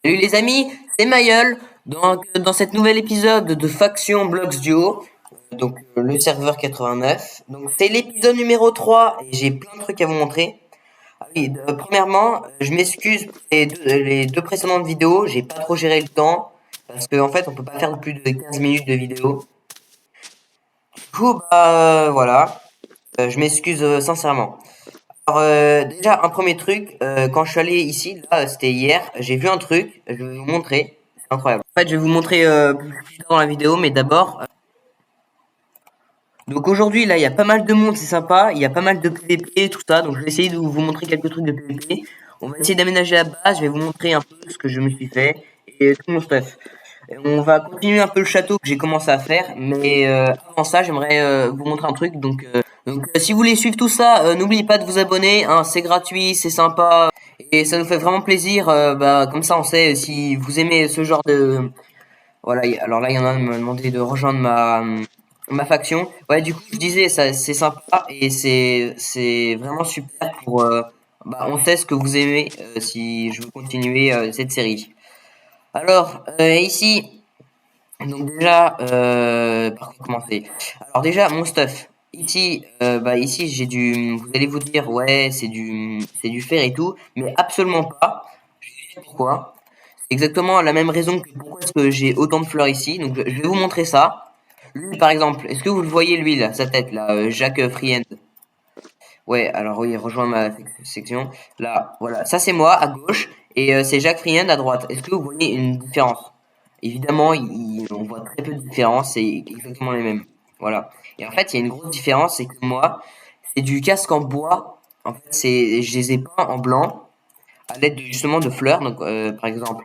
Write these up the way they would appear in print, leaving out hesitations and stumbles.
Salut les amis, c'est Mayol. Donc dans cet nouvel épisode de Faction Blox Duo, le serveur 89. Donc c'est l'épisode numéro 3 et j'ai plein de trucs à vous montrer. Ah oui, premièrement, je m'excuse pour les deux précédentes vidéos, j'ai pas trop géré le temps parce qu'en fait on peut pas faire plus de 15 minutes de vidéo. Du coup voilà, je m'excuse sincèrement. Alors déjà un premier truc, quand je suis allé ici, là c'était hier, j'ai vu un truc, je vais vous montrer, c'est incroyable. En fait je vais vous montrer plus tard dans la vidéo, mais d'abord, donc aujourd'hui là il y a pas mal de monde, c'est sympa, il y a pas mal de PVP, tout ça, donc je vais essayer de vous montrer quelques trucs de PVP. On va essayer d'aménager la base, je vais vous montrer un peu ce que je me suis fait, et tout mon stuff. Et on va continuer un peu le château que j'ai commencé à faire, mais avant ça j'aimerais vous montrer un truc, si vous voulez suivre tout ça, n'oubliez pas de vous abonner, hein, c'est gratuit, c'est sympa, et ça nous fait vraiment plaisir. Comme ça, on sait si vous aimez ce genre de. Voilà. Alors là, il y en a un qui m'a demandé de rejoindre ma faction. Ouais, du coup, je disais, ça, c'est sympa et c'est vraiment super pour. On sait ce que vous aimez si je veux continuer cette série. Alors ici. Donc déjà, par quoi commencer? Alors déjà, mon stuff. Ici, j'ai du. Vous allez vous dire, ouais, c'est du fer et tout, mais absolument pas. Je vais vous dire pourquoi. C'est exactement la même raison que pourquoi est-ce que j'ai autant de fleurs ici. Donc, je vais vous montrer ça. Lui, par exemple, est-ce que vous le voyez lui là, sa tête là, Jacques Friend. Ouais, alors oui, rejoins ma section. Là, voilà, ça c'est moi à gauche et c'est Jacques Friend à droite. Est-ce que vous voyez une différence? Évidemment, on voit très peu de différence, c'est exactement les mêmes. Voilà. Et en fait, il y a une grosse différence, c'est que moi, c'est du casque en bois. En fait, je les ai peints en blanc à l'aide justement de fleurs. Donc, par exemple,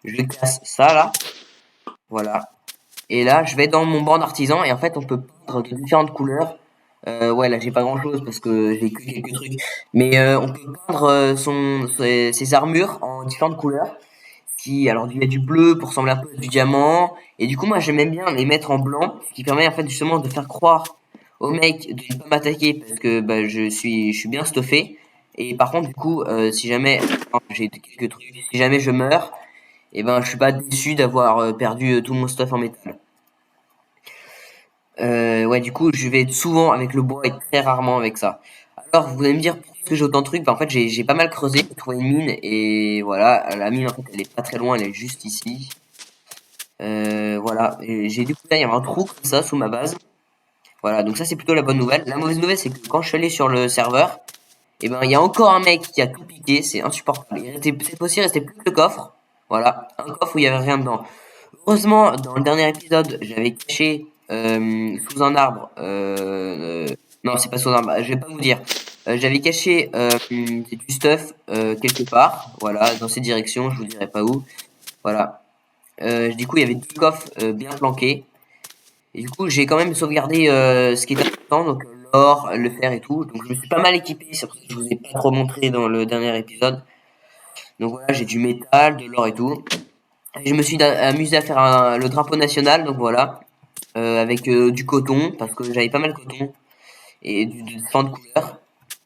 je casse ça là, voilà. Et là, je vais dans mon banc d'artisan et en fait, on peut peindre de différentes couleurs. Ouais, là, j'ai pas grand-chose parce que j'ai que quelques trucs. Mais on peut peindre ses armures en différentes couleurs. Alors, il y a du bleu pour ressembler un peu à du diamant. Et du coup, moi, j'aime bien les mettre en blanc, ce qui permet en fait justement de faire croire au mec de ne pas m'attaquer parce que je suis bien stuffé. Et par contre, du coup, si jamais j'ai quelques trucs, si jamais je meurs, et ben, je suis pas déçu d'avoir perdu tout mon stuff en métal. Ouais, du coup, je vais souvent avec le bois et très rarement avec ça. Alors, vous allez me dire pourquoi j'ai autant de trucs. En fait, j'ai pas mal creusé pour trouver une mine et voilà, la mine en fait, elle est pas très loin, elle est juste ici. Voilà, et j'ai découvert il y avait un trou comme ça sous ma base. Voilà, donc ça c'est plutôt la bonne nouvelle. La mauvaise nouvelle c'est que quand je suis allé sur le serveur, et ben il y a encore un mec qui a tout piqué, c'est insupportable. Cette fois-ci il restait plus que le coffre. Voilà, un coffre où il y avait rien dedans. Heureusement, dans le dernier épisode, j'avais caché sous un arbre. Non, c'est pas sous un arbre. Je vais pas vous dire. J'avais caché du stuff quelque part. Voilà, dans cette direction. Je vous dirai pas où. Voilà. Du coup, il y avait deux coffres bien planqués. Et du coup, j'ai quand même sauvegardé ce qui était important, donc l'or, le fer et tout. Donc, je me suis pas mal équipé. C'est pour ça que je vous ai pas trop montré dans le dernier épisode. Donc voilà, j'ai du métal, de l'or et tout. Et je me suis amusé à faire le drapeau national, donc voilà, avec du coton, parce que j'avais pas mal de coton, et de différentes couleurs,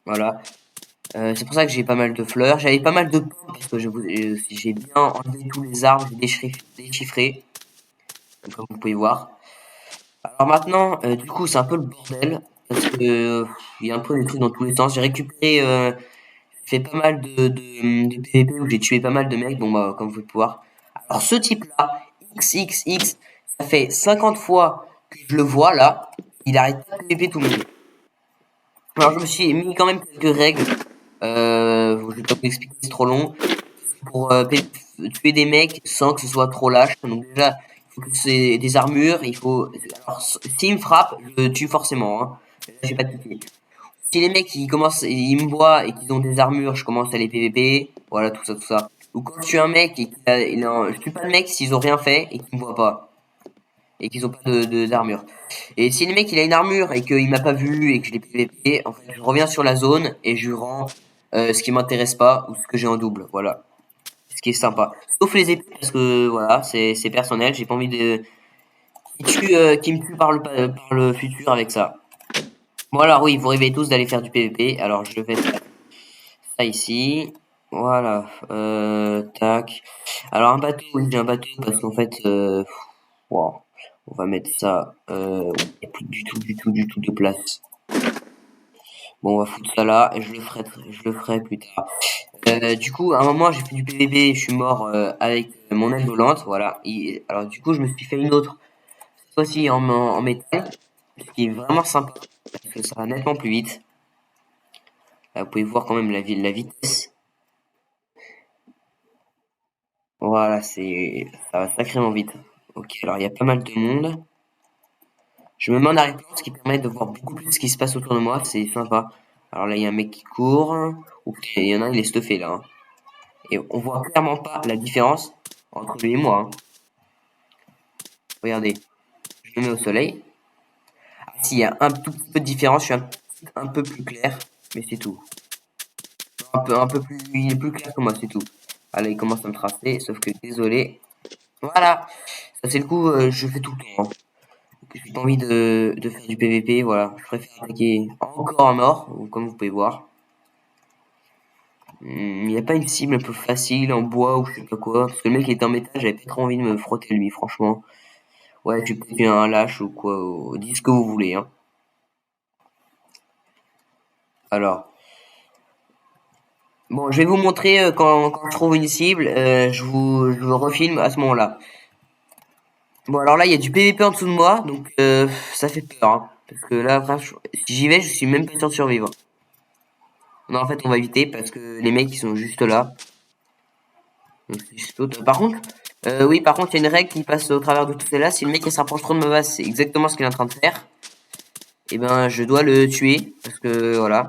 voilà. C'est pour ça que j'ai pas mal de fleurs. J'avais pas mal de pommes, parce que j'ai bien enlevé tous les arbres, j'ai déchiffré, comme vous pouvez voir. Alors maintenant, du coup, c'est un peu le bordel, parce que il y a un peu des trucs dans tous les sens. J'ai récupéré, fait pas mal de PVP où j'ai tué pas mal de mecs, bon bah, comme vous pouvez voir. Alors ce type-là, XXX, ça fait 50 fois que je le vois là, il arrête pas de PVP tout le monde. Alors je me suis mis quand même quelques règles, je vais pas vous expliquer, c'est trop long, pour tuer des mecs sans que ce soit trop lâche. Donc déjà, il faut que c'est des armures, il faut. Alors s'il me frappe, je le tue forcément. Hein. Là, j'ai pas de pitié. Si les mecs ils me voient et qu'ils ont des armures, je commence à les PVP. Voilà, tout ça, tout ça. Ou quand je tue un mec et je tue pas le mec s'ils ont rien fait et qu'ils me voient pas. Et qu'ils ont pas d'armure. Et si le mec il a une armure et qu'il m'a pas vu et que je l'ai PVP, en fait je reviens sur la zone et je lui rends ce qui m'intéresse pas ou ce que j'ai en double. Voilà. Ce qui est sympa. Sauf les épées parce que voilà, c'est personnel, j'ai pas envie de qui me tue par le futur avec ça. Bon alors oui, vous rêvez tous d'aller faire du PVP, alors je vais faire ça ici. Voilà, tac. Alors un bateau, oui, j'ai un bateau parce qu'en fait, wow, on va mettre ça. Il n'y a plus du tout de place. Bon, on va foutre ça là et je le ferai plus tard. Du coup, à un moment, j'ai fait du PVP, je suis mort avec mon aile volante, voilà. Alors du coup, je me suis fait une autre, cette fois-ci en métal, ce qui est vraiment sympa parce que ça va nettement plus vite. Là, vous pouvez voir quand même la vitesse. Voilà, ça va sacrément vite. Ok, alors il y a pas mal de monde. Je me mets en arrière-plan, ce qui permet de voir beaucoup plus ce qui se passe autour de moi, c'est sympa. Alors là, il y a un mec qui court. Ok, il y en a un, il est stuffé là, hein. Et on voit clairement pas la différence entre lui et moi, hein. Regardez, je me mets au soleil. Ah, s'il y a un tout petit peu de différence, je suis un peu plus clair, mais c'est tout. Un peu plus, il est plus clair que moi, c'est tout. Ah là, il commence à me tracer, sauf que désolé. Voilà, ça c'est le coup, je fais tout le temps, hein. J'ai pas envie de faire du PVP, voilà. Je préfère attaquer encore un mort, comme vous pouvez voir. Il n'y a pas une cible un peu facile en bois ou je sais pas quoi. Parce que le mec est en métal, j'avais pas trop envie de me frotter lui, franchement. Ouais, tu peux faire un lâche ou quoi, dites ce que vous voulez, hein. Alors, bon, je vais vous montrer quand je trouve une cible, je vous refilme à ce moment-là. Bon, alors là, il y a du PVP en dessous de moi, donc ça fait peur, hein. Parce que là, franchement, si j'y vais, je suis même pas sûr de survivre. Non, en fait, on va éviter parce que les mecs, ils sont juste là. Donc, je saute. Par contre, oui, par contre, il y a une règle qui passe au travers de tout cela. Si le mec il se rapproche trop de ma base, c'est exactement ce qu'il est en train de faire. Et ben, je dois le tuer parce que voilà.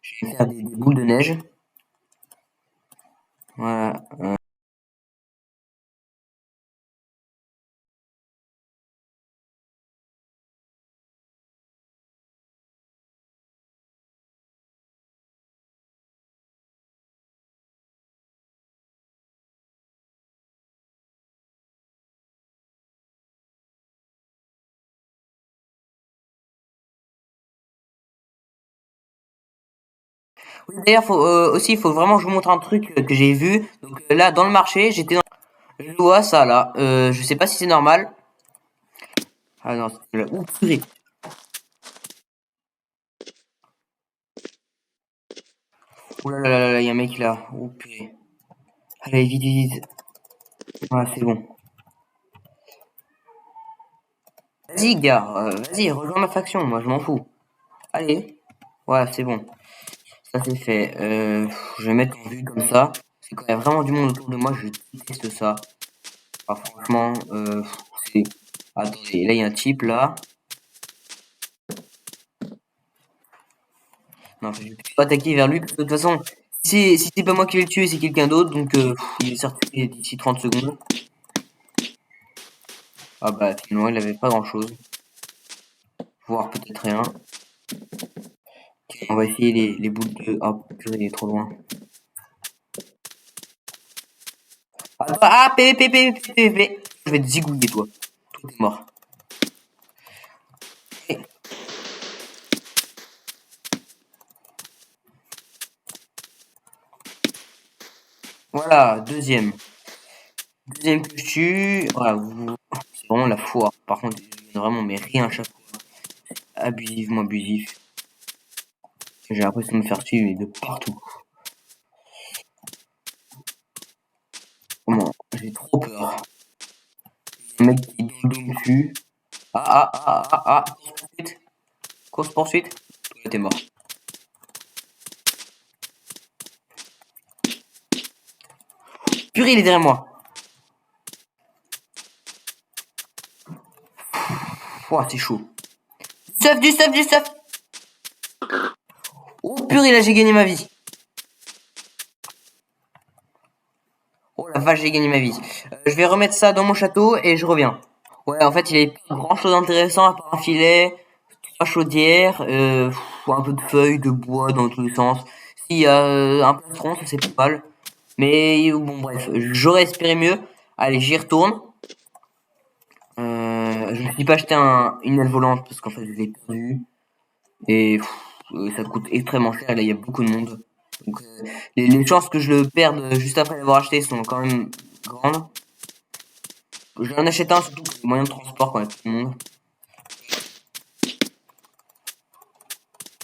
Je vais faire des boules de neige. Voilà. Oui, d'ailleurs, aussi, il faut vraiment que je vous montre un truc que j'ai vu. Donc là, dans le marché, j'étais dans... Je vois ça, là. Je sais pas si c'est normal. Ah non, c'est là. Ouh, purée. Ouh là là là là, il y a un mec là. Ouh, purée. Allez, vite, vite, vite. Voilà, c'est bon. Vas-y, gars. Vas-y, rejoins ma faction. Moi, je m'en fous. Allez. Voilà, c'est bon. Ça, c'est fait. Je vais mettre en vue comme ça. C'est quand il y a vraiment du monde autour de moi, je déteste ça. Ah, franchement, c'est... Attendez, là, il y a un type, là. Non, je vais pas attaquer vers lui, parce que de toute façon, si c'est pas moi qui vais le tuer, c'est quelqu'un d'autre, donc il est sorti d'ici 30 secondes. Ah bah, finalement, il avait pas grand-chose. Voire peut-être rien. On va essayer les boules de... Ah, purée, il est trop loin. Ah, PVP, PVP, PVP. Je vais te zigouiller, toi. Toi, t'es mort. Et voilà, deuxième. Deuxième que je tue. Voilà, c'est vraiment la foire. Par contre, je gagne vraiment, mais rien à chaque fois. Abusivement abusif. J'ai l'impression de me faire suivre de partout. Comment? J'ai trop peur. Un mec qui est dans le dos dessus. Ah. Course poursuite. Course poursuite. Toi, t'es mort. Purée, il est derrière moi. Ouah, c'est chaud. Du stuff, du stuff. Oh purée, là, j'ai gagné ma vie. Oh la vache, j'ai gagné ma vie. Je vais remettre ça dans mon château et je reviens. Ouais, en fait, il avait pas grand chose d'intéressant à part un filet, trois chaudières, un peu de feuilles, de bois dans tous les sens. S'il y a un plastron, ça c'est pas mal. Mais bon, bref, j'aurais espéré mieux. Allez, j'y retourne. Je me suis pas acheté une aile volante parce qu'en fait, je l'ai perdue. Et ça coûte extrêmement cher. Et là, il y a beaucoup de monde. Donc, les chances que je le perde juste après l'avoir acheté sont quand même grandes. Je vais en acheter un, surtout pour les moyens de transport quand il y a tout le monde.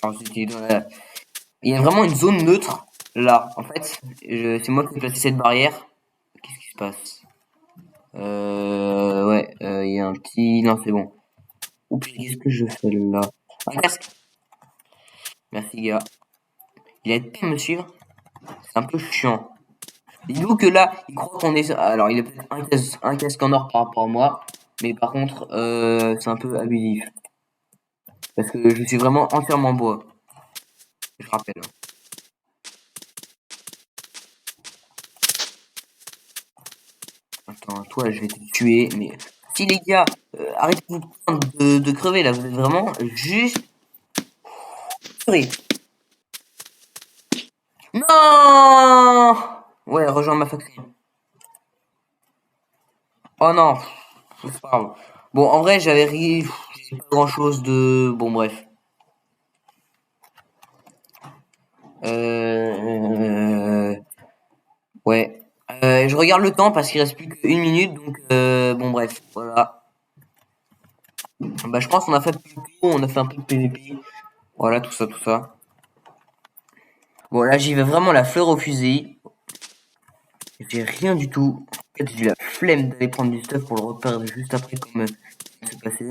Alors, c'était dans la... Il y a vraiment une zone neutre là. En fait, c'est moi qui ai placé cette barrière. Qu'est-ce qui se passe? Ouais, il y a un petit... Non, c'est bon. Oups, qu'est-ce que je fais là? Un casque. Merci, gars. Il a été me suivre. C'est un peu chiant. Dis-nous que là, il croit qu'on est... Alors, il a peut-être un casque en or par rapport à moi. Mais par contre, c'est un peu abusif. Parce que je suis vraiment entièrement bois. Je rappelle. Attends, toi, je vais te tuer. Mais si les gars, arrêtez de crever là. Vous êtes vraiment juste... Oui. Non. Ouais, rejoins ma faction. Oh non. C'est pas grave. Bon, en vrai, j'avais pas grand chose de... Bon, bref. Euh... Ouais. Je regarde le temps parce qu'il reste plus qu'une minute, donc bon bref, voilà. Bah je pense qu'on a fait plus tôt, on a fait un peu de PVP. Voilà, tout ça, tout ça. Bon là j'y vais vraiment la fleur au fusil. J'ai rien du tout. En fait j'ai la flemme d'aller prendre du stuff pour le repérer juste après comme c'est passé.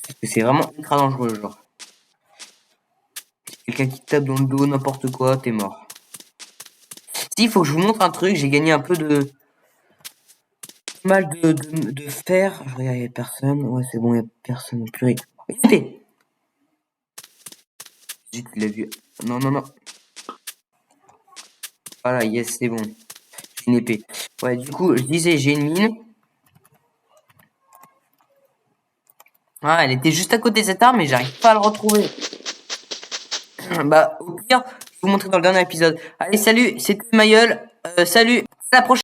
Parce que c'est vraiment ultra dangereux genre. Quelqu'un qui tape dans le dos, n'importe quoi, t'es mort. Si, il faut que je vous montre un truc, j'ai gagné un peu de mal de fer. Je regarde, il y a personne. Ouais, c'est bon, il y a personne. Purée. Regardez. Zut, tu l'as vu. Non, non, non. Voilà, yes, c'est bon. J'ai une épée. Ouais, du coup, je disais, j'ai une mine. Ah, elle était juste à côté de cette arme, mais j'arrive pas à le retrouver. Bah, au pire, je vais vous montrer dans le dernier épisode. Allez, salut, c'était Mayol. Salut, à la prochaine.